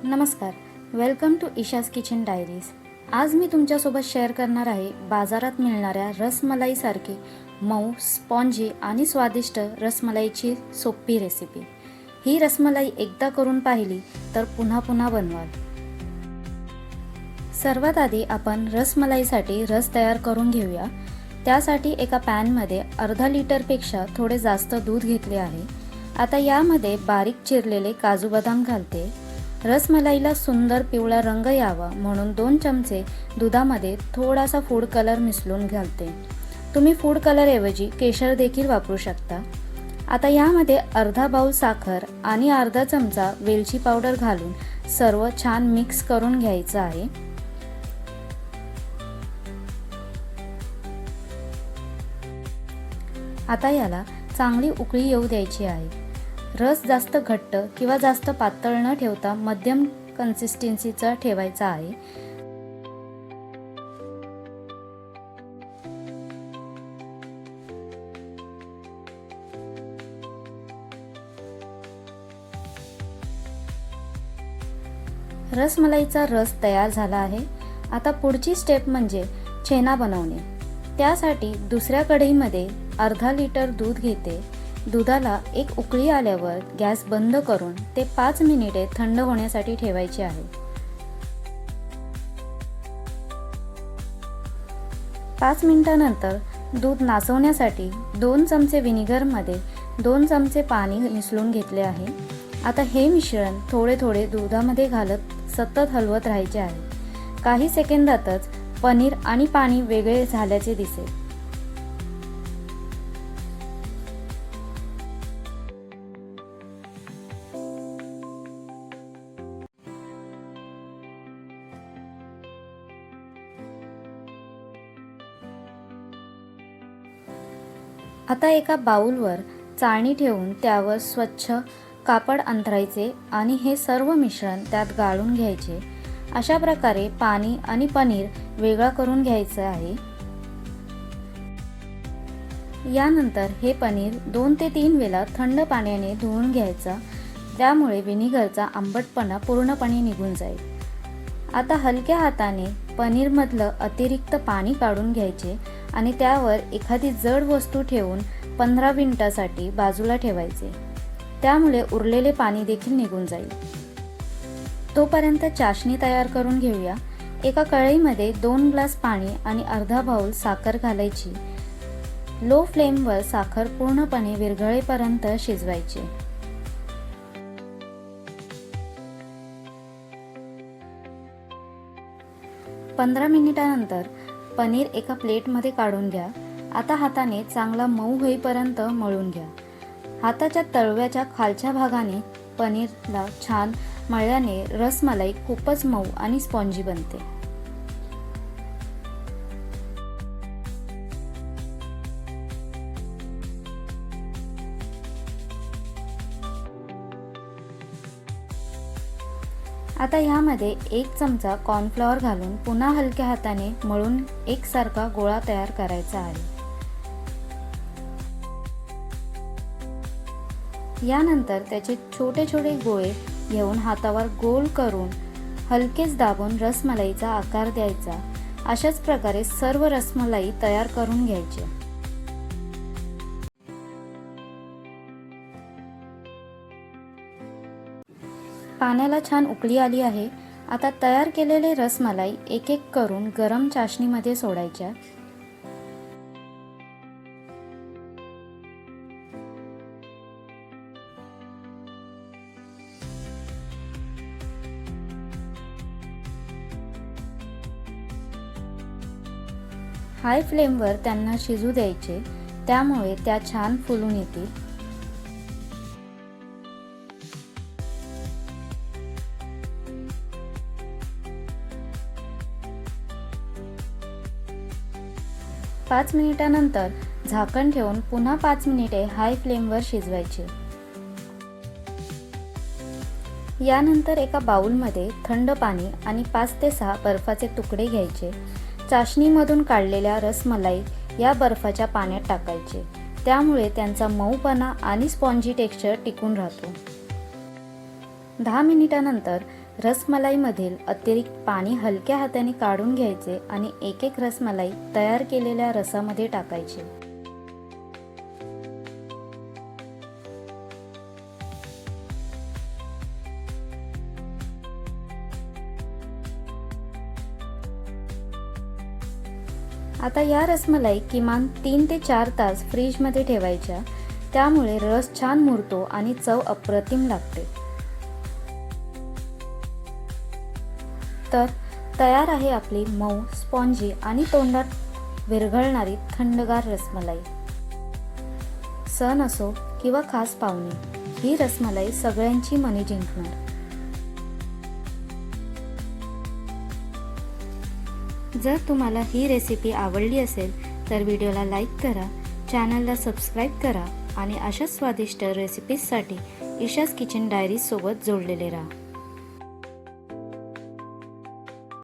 नमस्कार, welcome to Isha's kitchen diaries. आज मी तुमच्यासोबत शेअर करणार आहे बाजारात मिळणाऱ्या रसमलाईसारखी मऊ, स्पॉन्जी आणि स्वादिष्ट रसमलाईची सोपी रेसिपी। ही रसमलाई एकदा करून पाहिली तर पुन्हा पुन्हा बनवाल। सर्वात आधी आपण रसमलाईसाठी रस तयार करून घेऊया। त्यासाठी एका पॅनमध्ये अर्धा लिटरपेक्षा थोडे जास्त दूध घेतले आहे। आता यामध्ये बारीक चिरलेले काजू बदाम घालते। रसमलाईला सुंदर पिवळा रंग यावा म्हणून 2 चमचे दुधामध्ये थोडासा फूड कलर मिसळून घालते। तुम्ही फूड कलर ऐवजी केशर देखील वापरू शकता। आता यामध्ये अर्धा बाउल साखर आणि अर्धा चमचा वेलची पावडर घालून सर्व छान मिक्स करून घ्यायचं आहे। आता याला चांगली उकळी येऊ द्यायची आहे। रस जास्त घट्ट किंवा जास्त पातळ न ठेवता मध्यम कन्सिस्टन्सीचा ठेवायचा आहे। रसमलाईचा रस तयार झाला आहे। आता पुढची स्टेप म्हणजे छेना बनवणे। त्यासाठी दुसऱ्या कढईमध्ये अर्धा लिटर दूध घेते। दुधाला एक उकळी आल्यावर गॅस बंद करून ते 5 मिनिटे थंड होण्यासाठी ठेवायचे आहे। 5 मिनिटांनंतर दूध नासवण्यासाठी 2 चमचे व्हिनेगरमध्ये 2 चमचे पाणी मिसळून घेतले आहे। आता हे मिश्रण थोडे थोडे दुधामध्ये घालत सतत हलवत राहायचे आहे। काही सेकंदातच पनीर आणि पाणी वेगळे झाल्याचे दिसेल। आता एका बाउलवर चाळणी ठेवून त्यावर स्वच्छ कापड अंथरायचे आणि हे सर्व मिश्रण त्यात गाळून घ्यायचे। अशा प्रकारे पाणी आणि पनीर वेगळा करून घ्यायचे आहे। यानंतर हे पनीर 2 ते 3 वेळा थंड पाण्याने धुवून घ्यायचा। त्यामुळे व्हिनेगरचा आंबटपणा पूर्णपणे निघून जाईल। आता हलक्या हाताने पनीरमधलं अतिरिक्त पाणी काढून घ्यायचे आणि त्यावर एखादी जड वस्तू ठेवून 15 मिनिटांसाठी बाजूला ठेवायचे। त्यामुळे उरलेले पाणी देखील निघून जाईल। तोपर्यंत चाशणी तयार करून घेऊया। एका कढईमध्ये 2 ग्लास पाणी आणि अर्धा बाउल साखर घालायची। लो फ्लेमवर साखर पूर्णपणे विरघळेपर्यंत शिजवायची। पंधरा मिनिटांनंतर पनीर एका प्लेटमध्ये काढून घ्या। आता हाताने चांगला मऊ होईपर्यंत मळून घ्या। हाताच्या तळव्याच्या खालच्या भागाने पनीरला छान मळल्याने रसमलाई खूपच मऊ आणि स्पॉन्जी बनते। आता ह्यामध्ये 1 चमचा कॉर्नफ्लॉवर घालून पुन्हा हलक्या हाताने मळून एकसारखा गोळा तयार करायचा आहे। यानंतर त्याचे छोटे छोटे गोळे घेऊन हातावर गोल करून हलकेच दाबून रसमलाईचा आकार द्यायचा। अशाच प्रकारे सर्व रसमलाई तयार करून घ्यायची। पाण्याला छान उकळी आली आहे। आता तयार केलेले रसमलाई एक एक करून गरम चाशणीमध्ये सोडायच्या। हाय फ्लेमवर त्यांना शिजू द्यायचे। त्यामुळे त्या छान फुलून येतील। पाच मिनिटांनंतर झाकण ठेवून पुन्हा 5 मिनिटे हाय फ्लेमवर शिजवायचे। यानंतर एका बाउलमध्ये थंड पाणी आणि 5 ते 6 बर्फाचे तुकडे घ्यायचे। चाशणीमधून काढलेल्या रसमलाई या बर्फाच्या पाण्यात टाकायचे। त्यामुळे त्यांचा मऊपणा आणि स्पॉन्जी टेक्स्चर टिकून राहतो। 10 मिनिटांनंतर रसमलाईमधील अतिरिक्त पाणी हलक्या हाताने काढून घ्यायचे आणि एक एक रसमलाई तयार केलेल्या रसामध्ये टाकायचे. आता या रसमलाई किमान 3 ते 4 तास फ्रीजमध्ये ठेवायच्या. त्यामुळे रस छान मुरतो आणि चव अप्रतिम लागते. तर तयार आहे आपली मऊ, स्पॉन्जी आणि तोंडात विरघळणारी थंडगार रसमलाई. सण असो किंवा खास पाहुणे, ही रसमलाई सगळ्यांची मने जिंकणार. जर तुम्हाला ही रेसिपी आवडली असेल तर व्हिडिओला लाईक करा, चॅनलला सबस्क्राईब करा आणि अशाच स्वादिष्ट रेसिपीजसाठी ईशाज किचन डायरीज सोबत जोडलेले राहा.